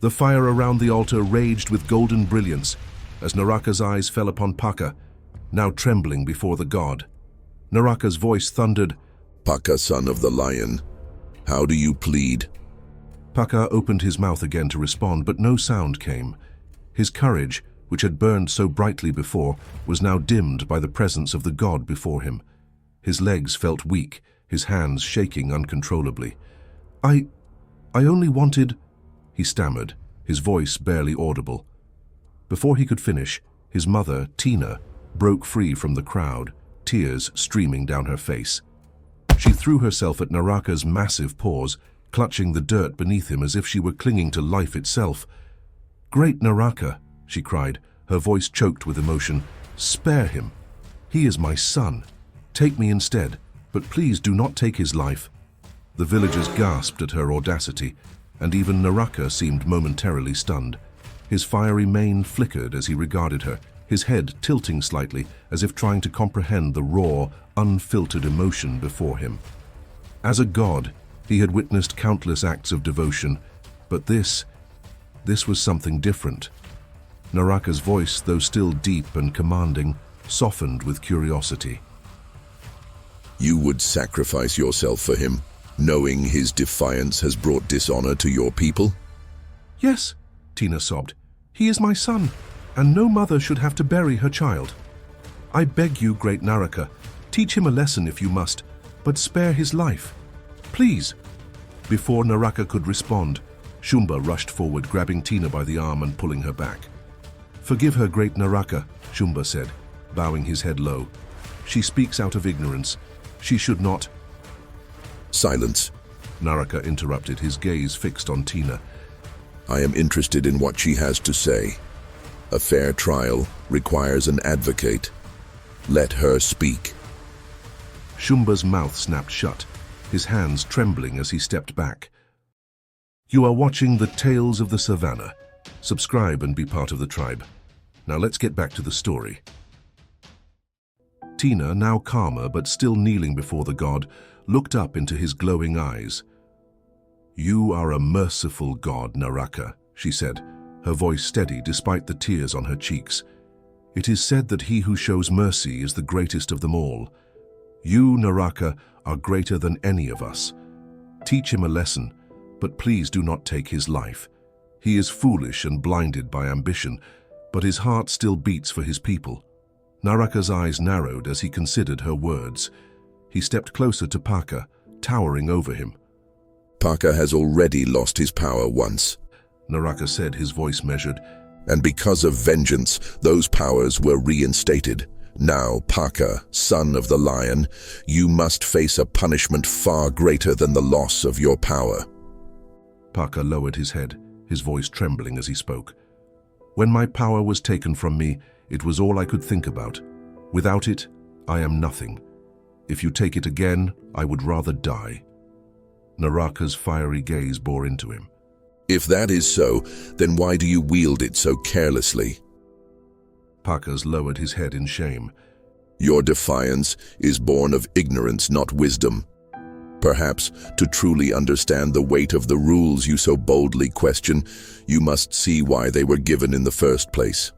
The fire around the altar raged with golden brilliance as Naraka's eyes fell upon Paka, now trembling before the god. Naraka's voice thundered, "Paka, son of the lion, how do you plead?" Paka opened his mouth again to respond, but no sound came. His courage, which had burned so brightly before, was now dimmed by the presence of the god before him. His legs felt weak, his hands shaking uncontrollably. I only wanted," he stammered, his voice barely audible. Before he could finish, his mother, Tina, broke free from the crowd, tears streaming down her face. She threw herself at Naraka's massive paws, clutching the dirt beneath him as if she were clinging to life itself. "Great Naraka," she cried, her voice choked with emotion, "spare him. He is my son. Take me instead, but please do not take his life." The villagers gasped at her audacity, and even Naraka seemed momentarily stunned. His fiery mane flickered as he regarded her, his head tilting slightly as if trying to comprehend the raw, unfiltered emotion before him. As a god, he had witnessed countless acts of devotion, but this was something different. Naraka's voice, though still deep and commanding, softened with curiosity. "You would sacrifice yourself for him, knowing his defiance has brought dishonor to your people?" "Yes," Tina sobbed. "He is my son, and no mother should have to bury her child. I beg you, great Naraka, teach him a lesson if you must, but spare his life. Please." Before Naraka could respond, Shumba rushed forward, grabbing Tina by the arm and pulling her back. "Forgive her, great Naraka," Shumba said, bowing his head low. "She speaks out of ignorance. She should not—" "Silence," Naraka interrupted, his gaze fixed on Tina. "I am interested in what she has to say. A fair trial requires an advocate. Let her speak." Shumba's mouth snapped shut, his hands trembling as he stepped back. You are watching the Tales of the Savannah. Subscribe and be part of the tribe. Now let's get back to the story. Tina, now calmer but still kneeling before the god, looked up into his glowing eyes. "You are a merciful god, Naraka," she said, her voice steady despite the tears on her cheeks. "It is said that he who shows mercy is the greatest of them all. You, Naraka, are greater than any of us. Teach him a lesson, but please do not take his life. He is foolish and blinded by ambition, but his heart still beats for his people." Naraka's eyes narrowed as he considered her words. He stepped closer to Paka, towering over him. "Paka has already lost his power once," Naraka said, his voice measured. "And because of vengeance, those powers were reinstated. Now, Paka, son of the lion, you must face a punishment far greater than the loss of your power." Paka lowered his head, his voice trembling as he spoke. "When my power was taken from me, it was all I could think about. Without it, I am nothing. If you take it again, I would rather die." Naraka's fiery gaze bore into him. "If that is so, then why do you wield it so carelessly?" Paka's lowered his head in shame. "Your defiance is born of ignorance, not wisdom. Perhaps, to truly understand the weight of the rules you so boldly question, you must see why they were given in the first place."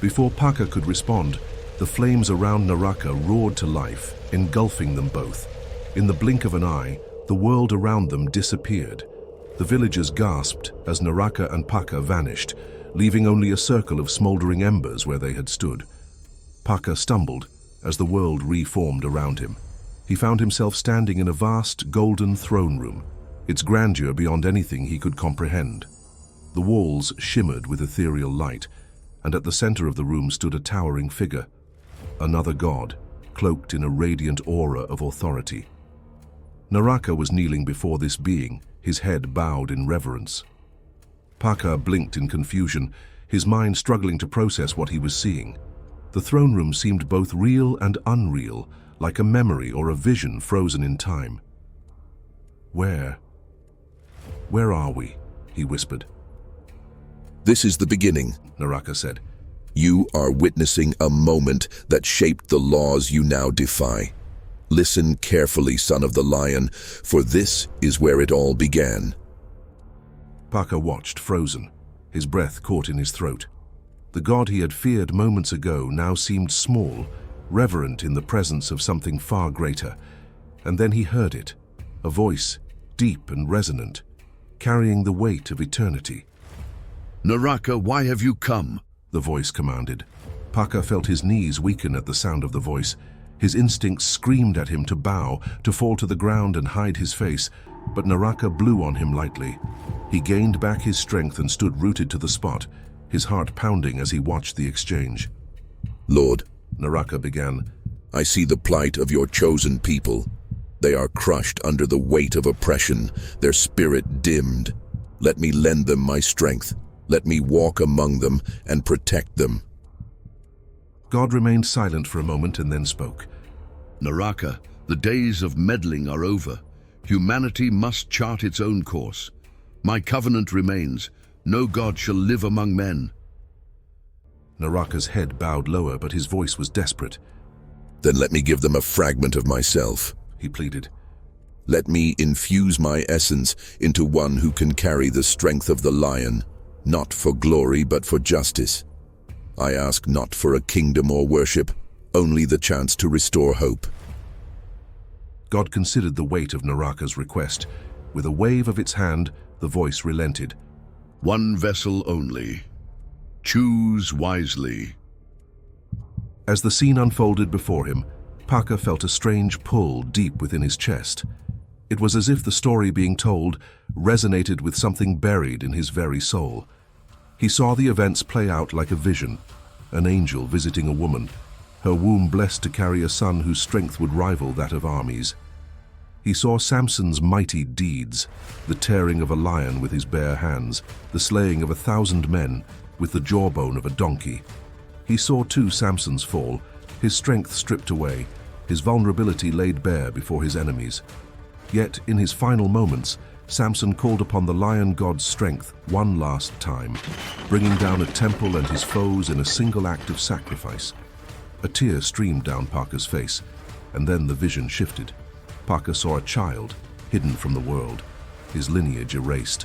Before Paka could respond, the flames around Naraka roared to life, engulfing them both. In the blink of an eye, the world around them disappeared. The villagers gasped as Naraka and Paka vanished, leaving only a circle of smoldering embers where they had stood. Paka stumbled as the world reformed around him. He found himself standing in a vast golden throne room, its grandeur beyond anything he could comprehend. The walls shimmered with ethereal light, and at the center of the room stood a towering figure, another god, cloaked in a radiant aura of authority. Naraka was kneeling before this being, his head bowed in reverence. Paka blinked in confusion, his mind struggling to process what he was seeing. The throne room seemed both real and unreal, like a memory or a vision frozen in time. Where are we?" he whispered. "This is the beginning," Naraka said. "You are witnessing a moment that shaped the laws you now defy. Listen carefully, son of the lion, for this is where it all began." Paka watched, frozen, his breath caught in his throat. The god he had feared moments ago now seemed small, reverent in the presence of something far greater. And then he heard it, a voice, deep and resonant, carrying the weight of eternity. "Naraka, why have you come?" the voice commanded. Paka felt his knees weaken at the sound of the voice. His instincts screamed at him to bow, to fall to the ground and hide his face, but Naraka blew on him lightly. He gained back his strength and stood rooted to the spot, his heart pounding as he watched the exchange. "Lord," Naraka began, "I see the plight of your chosen people. They are crushed under the weight of oppression, their spirit dimmed. Let me lend them my strength. Let me walk among them and protect them." God remained silent for a moment and then spoke. "Naraka, the days of meddling are over. Humanity must chart its own course. My covenant remains. No god shall live among men." Naraka's head bowed lower, but his voice was desperate. "Then let me give them a fragment of myself," he pleaded. "Let me infuse my essence into one who can carry the strength of the lion, not for glory but for justice. I ask not for a kingdom or worship, only the chance to restore hope." God considered the weight of Naraka's request. With a wave of its hand, the voice relented. "One vessel only. Choose wisely." As the scene unfolded before him, Paka felt a strange pull deep within his chest. It was as if the story being told resonated with something buried in his very soul. He saw the events play out like a vision, an angel visiting a woman, her womb blessed to carry a son whose strength would rival that of armies. He saw Samson's mighty deeds, the tearing of a lion with his bare hands, the slaying of 1,000 men with the jawbone of a donkey. He saw too Samson's fall, his strength stripped away, his vulnerability laid bare before his enemies. Yet, in his final moments, Samson called upon the lion god's strength one last time, bringing down a temple and his foes in a single act of sacrifice. A tear streamed down Paka's face, and then the vision shifted. Paka saw a child, hidden from the world, his lineage erased.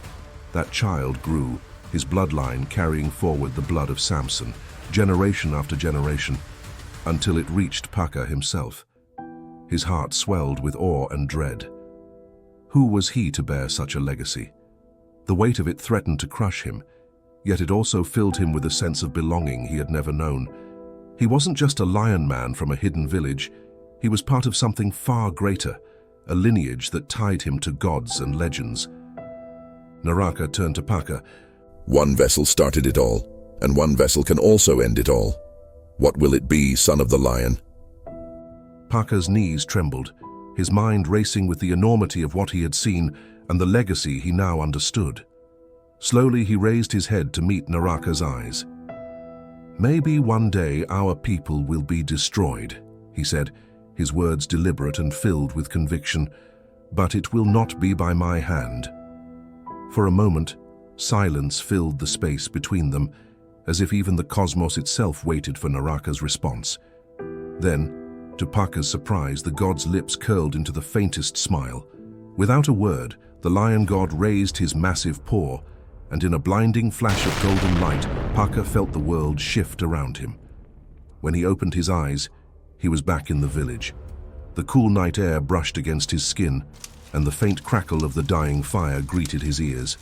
That child grew, his bloodline carrying forward the blood of Samson, generation after generation, until it reached Paka himself. His heart swelled with awe and dread. Who was he to bear such a legacy? The weight of it threatened to crush him, yet it also filled him with a sense of belonging he had never known. He wasn't just a lion man from a hidden village, he was part of something far greater, a lineage that tied him to gods and legends. Naraka turned to Paka. "One vessel started it all, and one vessel can also end it all. What will it be, son of the lion?" Paka's knees trembled, his mind racing with the enormity of what he had seen and the legacy he now understood. Slowly he raised his head to meet Naraka's eyes. "Maybe one day our people will be destroyed," he said, his words deliberate and filled with conviction, "but it will not be by my hand." For a moment, silence filled the space between them, as if even the cosmos itself waited for Naraka's response. Then, to Paka's surprise, the god's lips curled into the faintest smile. Without a word, the lion god raised his massive paw, and in a blinding flash of golden light, Paka felt the world shift around him. When he opened his eyes, he was back in the village. The cool night air brushed against his skin, and the faint crackle of the dying fire greeted his ears.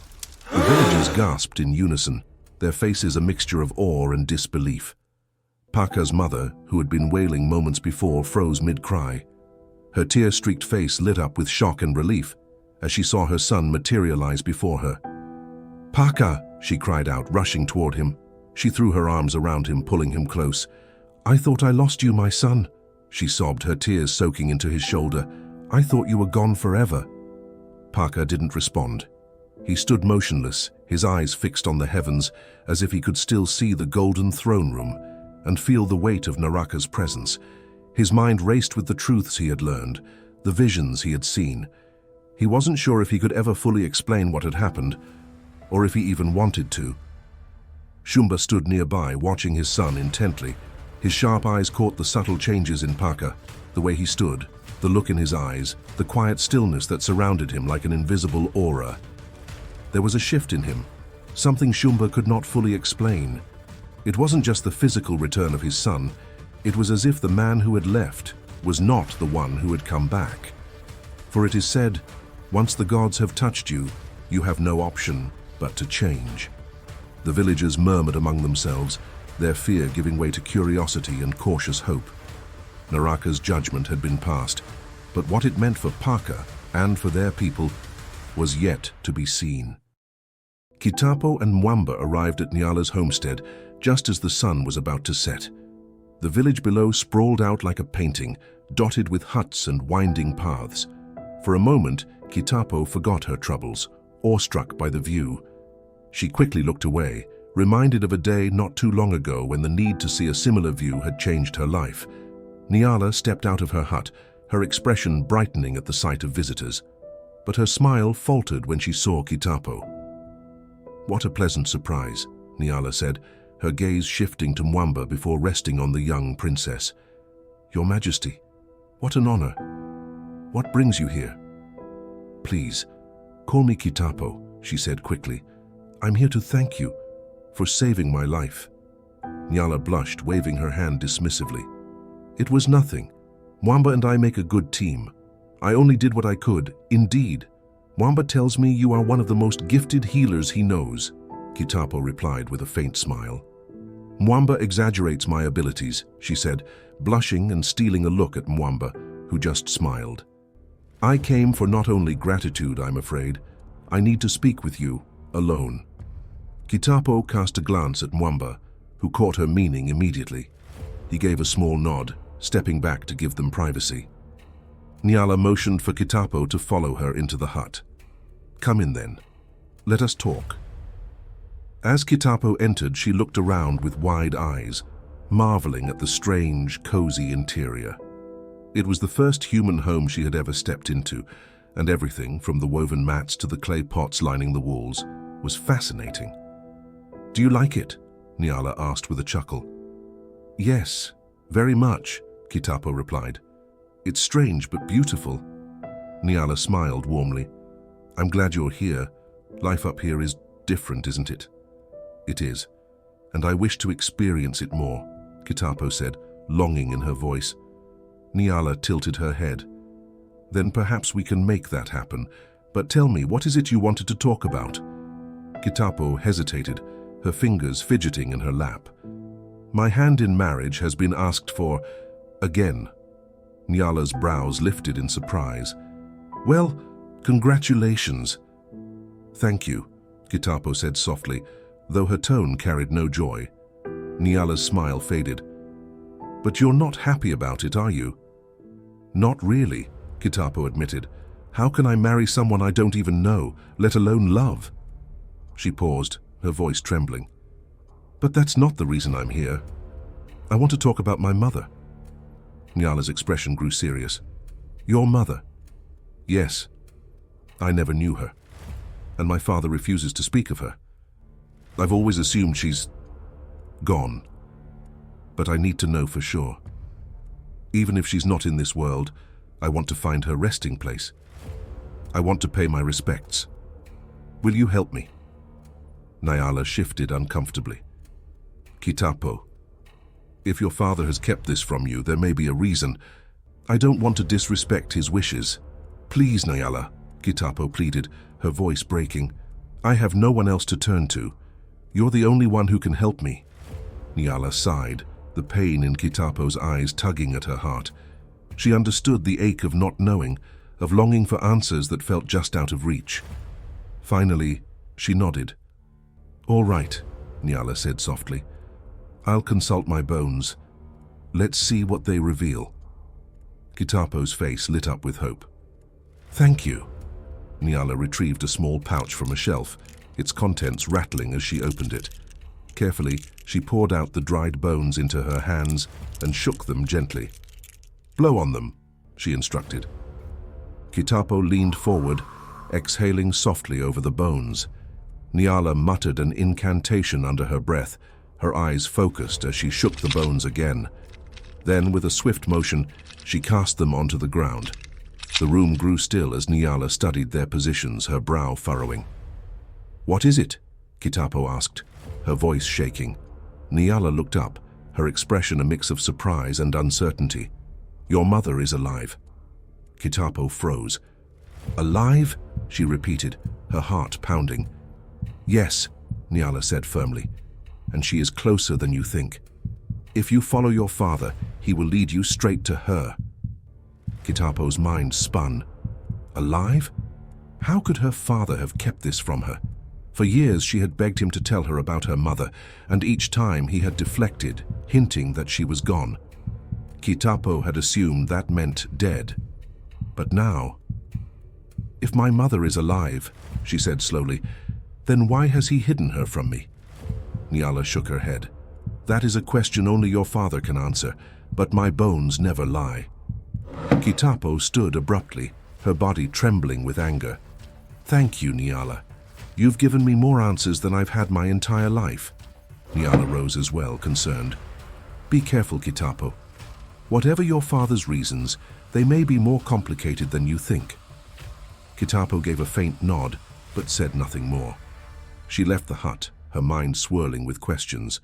The villagers gasped in unison, their faces a mixture of awe and disbelief. Paka's mother, who had been wailing moments before, froze mid-cry. Her tear-streaked face lit up with shock and relief as she saw her son materialize before her. "Paka!" she cried out, rushing toward him. She threw her arms around him, pulling him close. "I thought I lost you, my son," she sobbed, her tears soaking into his shoulder. "I thought you were gone forever." Paka didn't respond. He stood motionless, his eyes fixed on the heavens, as if he could still see the golden throne room and feel the weight of Naraka's presence. His mind raced with the truths he had learned, the visions he had seen. He wasn't sure if he could ever fully explain what had happened, or if he even wanted to. Shumba stood nearby, watching his son intently. His sharp eyes caught the subtle changes in Paka, the way he stood, the look in his eyes, the quiet stillness that surrounded him like an invisible aura. There was a shift in him, something Shumba could not fully explain. It wasn't just the physical return of his son, it was as if the man who had left was not the one who had come back. For it is said, once the gods have touched you, you have no option but to change. The villagers murmured among themselves, their fear giving way to curiosity and cautious hope. Naraka's judgment had been passed, but what it meant for Paka and for their people was yet to be seen. Kitapo and Mwamba arrived at Nyala's homestead just as the sun was about to set. The village below sprawled out like a painting, dotted with huts and winding paths. For a moment, Kitapo forgot her troubles, awestruck by the view. She quickly looked away, reminded of a day not too long ago when the need to see a similar view had changed her life. Nyala stepped out of her hut, her expression brightening at the sight of visitors. But her smile faltered when she saw Kitapo. "What a pleasant surprise," Nyala said, her gaze shifting to Mwamba before resting on the young princess. "Your Majesty, what an honor. What brings you here?" "Please, call me Kitapo," she said quickly. "I'm here to thank you for saving my life." Nyala blushed, waving her hand dismissively. "It was nothing. Mwamba and I make a good team. I only did what I could, indeed. Mwamba tells me you are one of the most gifted healers he knows," Kitapo replied with a faint smile. "Mwamba exaggerates my abilities," she said, blushing and stealing a look at Mwamba, who just smiled. "I came for not only gratitude, I'm afraid. I need to speak with you, alone." Kitapo cast a glance at Mwamba, who caught her meaning immediately. He gave a small nod, stepping back to give them privacy. Nyala motioned for Kitapo to follow her into the hut. "Come in then. Let us talk." As Kitapo entered, she looked around with wide eyes, marveling at the strange, cozy interior. It was the first human home she had ever stepped into, and everything, from the woven mats to the clay pots lining the walls, was fascinating. "Do you like it?" Nyala asked with a chuckle. "Yes, very much," Kitapo replied. "It's strange but beautiful." Nyala smiled warmly. "I'm glad you're here. Life up here is different, isn't it?" "It is, and I wish to experience it more," Kitapo said, longing in her voice. Nyala tilted her head. "Then perhaps we can make that happen. But tell me, what is it you wanted to talk about?" Kitapo hesitated, her fingers fidgeting in her lap. "My hand in marriage has been asked for again." Nyala's brows lifted in surprise. "Well, congratulations." "Thank you," Kitapo said softly, though her tone carried no joy. Nyala's smile faded. "But you're not happy about it, are you?" "Not really," Kitapo admitted. "How can I marry someone I don't even know, let alone love?" She paused, her voice trembling. "But that's not the reason I'm here. I want to talk about my mother." Nyala's expression grew serious. "Your mother?" "Yes. I never knew her, and my father refuses to speak of her. I've always assumed she's gone, but I need to know for sure. Even if she's not in this world, I want to find her resting place. I want to pay my respects. Will you help me?" Nyala shifted uncomfortably. "Kitapo, if your father has kept this from you, there may be a reason. I don't want to disrespect his wishes." "Please, Nyala," Kitapo pleaded, her voice breaking. "I have no one else to turn to. You're the only one who can help me." Nyala sighed, the pain in Kitapo's eyes tugging at her heart. She understood the ache of not knowing, of longing for answers that felt just out of reach. Finally, she nodded. "All right," Nyala said softly. "I'll consult my bones. Let's see what they reveal." Kitapo's face lit up with hope. "Thank you." Nyala retrieved a small pouch from a shelf, its contents rattling as she opened it. Carefully, she poured out the dried bones into her hands and shook them gently. "Blow on them," she instructed. Kitapo leaned forward, exhaling softly over the bones. Nyala muttered an incantation under her breath, her eyes focused as she shook the bones again. Then, with a swift motion, she cast them onto the ground. The room grew still as Nyala studied their positions, her brow furrowing. "What is it?" Kitapo asked, her voice shaking. Nyala looked up, her expression a mix of surprise and uncertainty. "Your mother is alive." Kitapo froze. "Alive?" she repeated, her heart pounding. "Yes," Nyala said firmly, "and she is closer than you think. If you follow your father, he will lead you straight to her." Kitapo's mind spun. Alive? How could her father have kept this from her? For years she had begged him to tell her about her mother, and each time he had deflected, hinting that she was gone. Kitapo had assumed that meant dead. But now... "If my mother is alive," she said slowly, "then why has he hidden her from me?" Nyala shook her head. "That is a question only your father can answer, but my bones never lie." Kitapo stood abruptly, her body trembling with anger. "Thank you, Nyala. You've given me more answers than I've had my entire life." Nyala rose as well, concerned. "Be careful, Kitapo. Whatever your father's reasons, they may be more complicated than you think." Kitapo gave a faint nod, but said nothing more. She left the hut, her mind swirling with questions.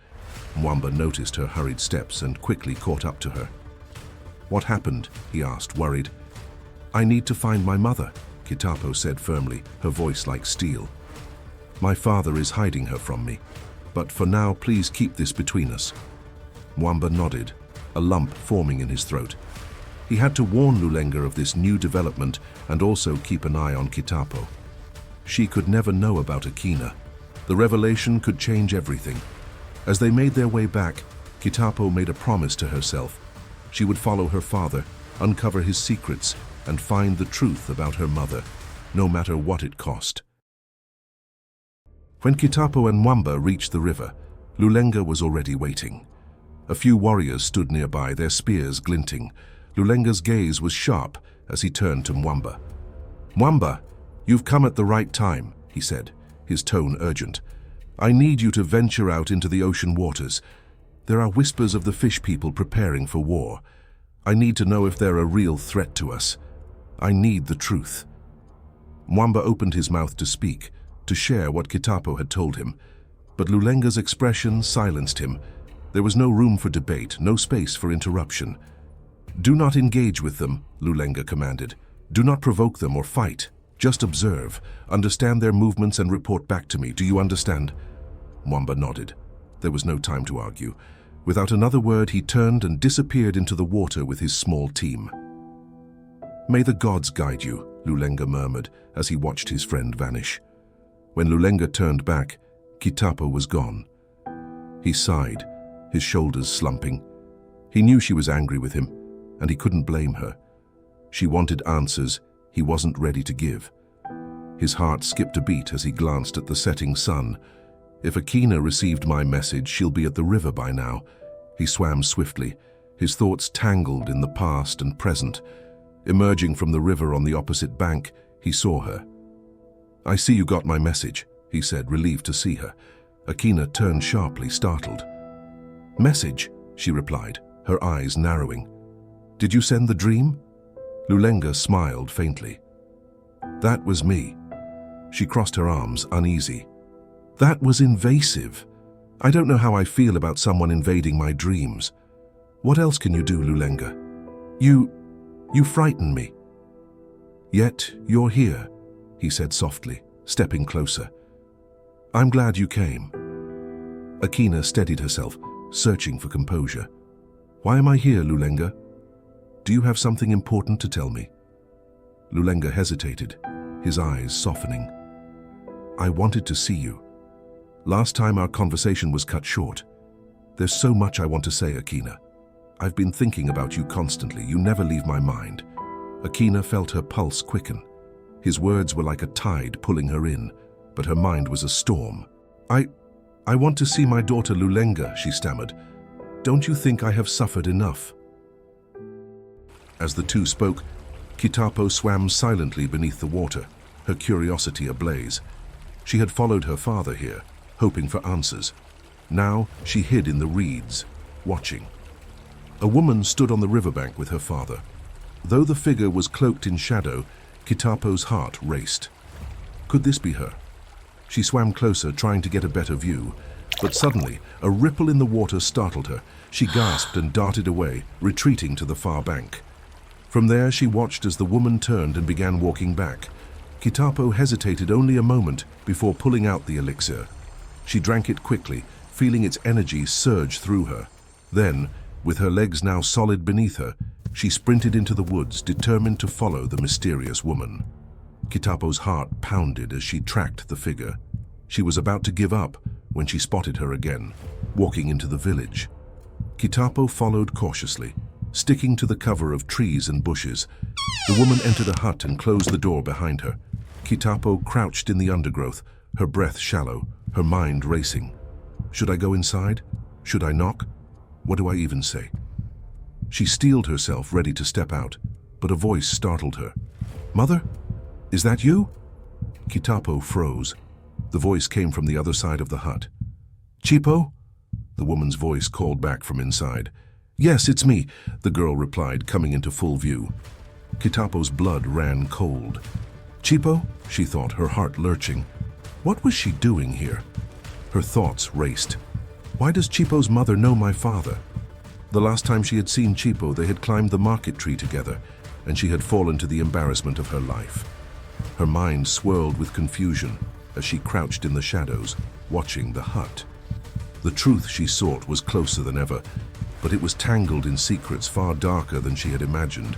Mwamba noticed her hurried steps and quickly caught up to her. "What happened?" he asked, worried. "I need to find my mother," Kitapo said firmly, her voice like steel. "My father is hiding her from me, but for now please keep this between us." Mwamba nodded, a lump forming in his throat. He had to warn Lulenga of this new development and also keep an eye on Kitapo. She could never know about Akina. The revelation could change everything. As they made their way back, Kitapo made a promise to herself. She would follow her father, uncover his secrets, and find the truth about her mother, no matter what it cost. When Kitapo and Mwamba reached the river, Lulenga was already waiting. A few warriors stood nearby, their spears glinting. Lulenga's gaze was sharp as he turned to Mwamba. "Mwamba, you've come at the right time," he said, his tone urgent. "I need you to venture out into the ocean waters. There are whispers of the fish people preparing for war. I need to know if they're a real threat to us. I need the truth." Mwamba opened his mouth to speak, to share what Kitapo had told him, but Lulenga's expression silenced him. There was no room for debate, no space for interruption. "Do not engage with them," Lulenga commanded. "Do not provoke them or fight. Just observe, understand their movements and report back to me. Do you understand?" Mwamba nodded. There was no time to argue. Without another word, he turned and disappeared into the water with his small team. "May the gods guide you," Lulenga murmured as he watched his friend vanish. When Lulenga turned back, Kitapo was gone. He sighed, his shoulders slumping. He knew she was angry with him, and he couldn't blame her. She wanted answers he wasn't ready to give. His heart skipped a beat as he glanced at the setting sun. If Akina received my message, she'll be at the river by now. He swam swiftly, his thoughts tangled in the past and present. Emerging from the river on the opposite bank, he saw her. "I see you got my message," he said, relieved to see her. Akina turned sharply, startled. "Message?" she replied, her eyes narrowing. "Did you send the dream?" Lulenga smiled faintly. "That was me." She crossed her arms, uneasy. "That was invasive. I don't know how I feel about someone invading my dreams. What else can you do, Lulenga? You frighten me." "Yet you're here," he said softly, stepping closer. "I'm glad you came." Akina steadied herself, searching for composure. "Why am I here, Lulenga? Do you have something important to tell me?" Lulenga hesitated, his eyes softening. "I wanted to see you. Last time our conversation was cut short. There's so much I want to say, Akina. I've been thinking about you constantly. You never leave my mind." Akina felt her pulse quicken. His words were like a tide pulling her in, but her mind was a storm. I want to see my daughter Lulenga," she stammered. "Don't you think I have suffered enough?" As the two spoke, Kitapo swam silently beneath the water, her curiosity ablaze. She had followed her father here, hoping for answers. Now she hid in the reeds, watching. A woman stood on the riverbank with her father. Though the figure was cloaked in shadow, Kitapo's heart raced. Could this be her? She swam closer, trying to get a better view. But suddenly, a ripple in the water startled her. She gasped and darted away, retreating to the far bank. From there, she watched as the woman turned and began walking back. Kitapo hesitated only a moment before pulling out the elixir. She drank it quickly, feeling its energy surge through her. Then, with her legs now solid beneath her, she sprinted into the woods, determined to follow the mysterious woman. Kitapo's heart pounded as she tracked the figure. She was about to give up when she spotted her again, walking into the village. Kitapo followed cautiously, sticking to the cover of trees and bushes. The woman entered a hut and closed the door behind her. Kitapo crouched in the undergrowth, her breath shallow, her mind racing. Should I go inside? Should I knock? What do I even say? She steeled herself, ready to step out, but a voice startled her. "Mother? Is that you?" Kitapo froze. The voice came from the other side of the hut. "Chipo?" The woman's voice called back from inside. "Yes, it's me," the girl replied, coming into full view. Kitapo's blood ran cold. "Chipo?" she thought, her heart lurching. What was she doing here? Her thoughts raced. Why does Chipo's mother know my father? The last time she had seen Chipo, they had climbed the market tree together, and she had fallen to the embarrassment of her life. Her mind swirled with confusion as she crouched in the shadows, watching the hut. The truth she sought was closer than ever, but it was tangled in secrets far darker than she had imagined.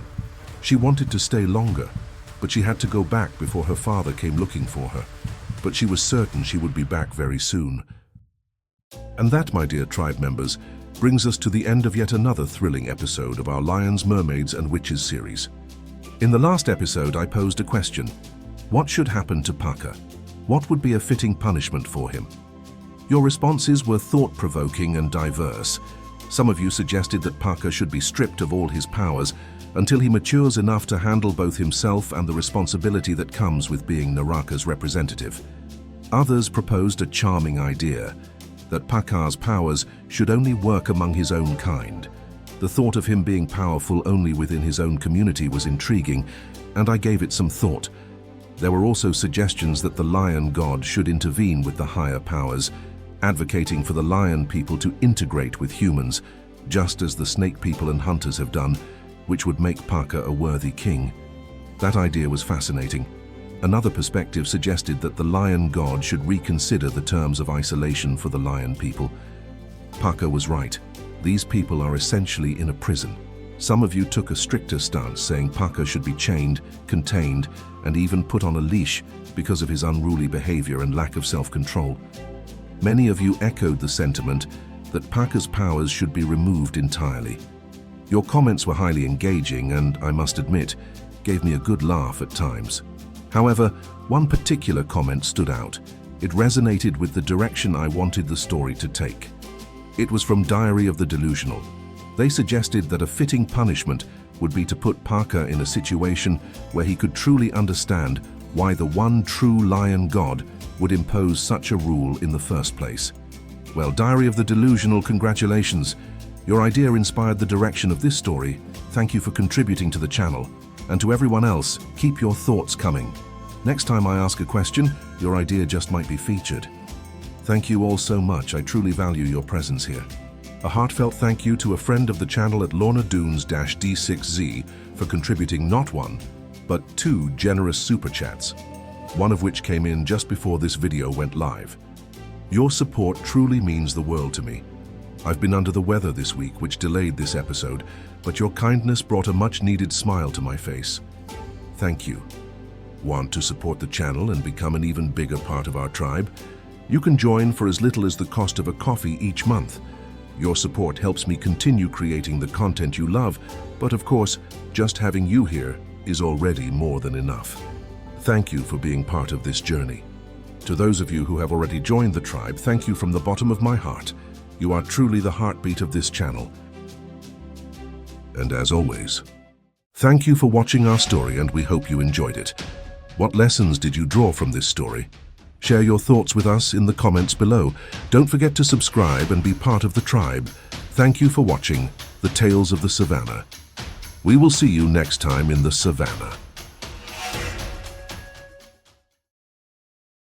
She wanted to stay longer, but she had to go back before her father came looking for her. But she was certain she would be back very soon. And that, my dear tribe members, brings us to the end of yet another thrilling episode of our Lions, Mermaids and Witches series. In the last episode, I posed a question. What should happen to Paka? What would be a fitting punishment for him? Your responses were thought-provoking and diverse. Some of you suggested that Paka should be stripped of all his powers until he matures enough to handle both himself and the responsibility that comes with being Naraka's representative. Others proposed a charming idea, that Paka's powers should only work among his own kind. The thought of him being powerful only within his own community was intriguing, and I gave it some thought. There were also suggestions that the lion god should intervene with the higher powers, advocating for the lion people to integrate with humans, just as the snake people and hunters have done, which would make Paka a worthy king. That idea was fascinating. Another perspective suggested that the lion god should reconsider the terms of isolation for the lion people. Paka was right. These people are essentially in a prison. Some of you took a stricter stance, saying Paka should be chained, contained, and even put on a leash because of his unruly behavior and lack of self-control. Many of you echoed the sentiment that Paka's powers should be removed entirely. Your comments were highly engaging and, I must admit, gave me a good laugh at times. However, one particular comment stood out. It resonated with the direction I wanted the story to take. It was from Diary of the Delusional. They suggested that a fitting punishment would be to put Paka in a situation where he could truly understand why the one true lion god would impose such a rule in the first place. Well, Diary of the Delusional, congratulations. Your idea inspired the direction of this story. Thank you for contributing to the channel. And to everyone else, keep your thoughts coming. Next time I ask a question, your idea just might be featured. Thank you all so much. I truly value your presence here. A heartfelt thank you to a friend of the channel at Lorna Dunes-D6Z for contributing not one, but 2 generous super chats, one of which came in just before this video went live. Your support truly means the world to me. I've been under the weather this week, which delayed this episode, but your kindness brought a much-needed smile to my face. Thank you. Want to support the channel and become an even bigger part of our tribe? You can join for as little as the cost of a coffee each month. Your support helps me continue creating the content you love, but of course, just having you here is already more than enough. Thank you for being part of this journey. To those of you who have already joined the tribe, thank you from the bottom of my heart. You are truly the heartbeat of this channel. And as always, thank you for watching our story, and we hope you enjoyed it. What lessons did you draw from this story? Share your thoughts with us in the comments below. Don't forget to subscribe and be part of the tribe. Thank you for watching The Tales of the Savannah. We will see you next time in the Savannah.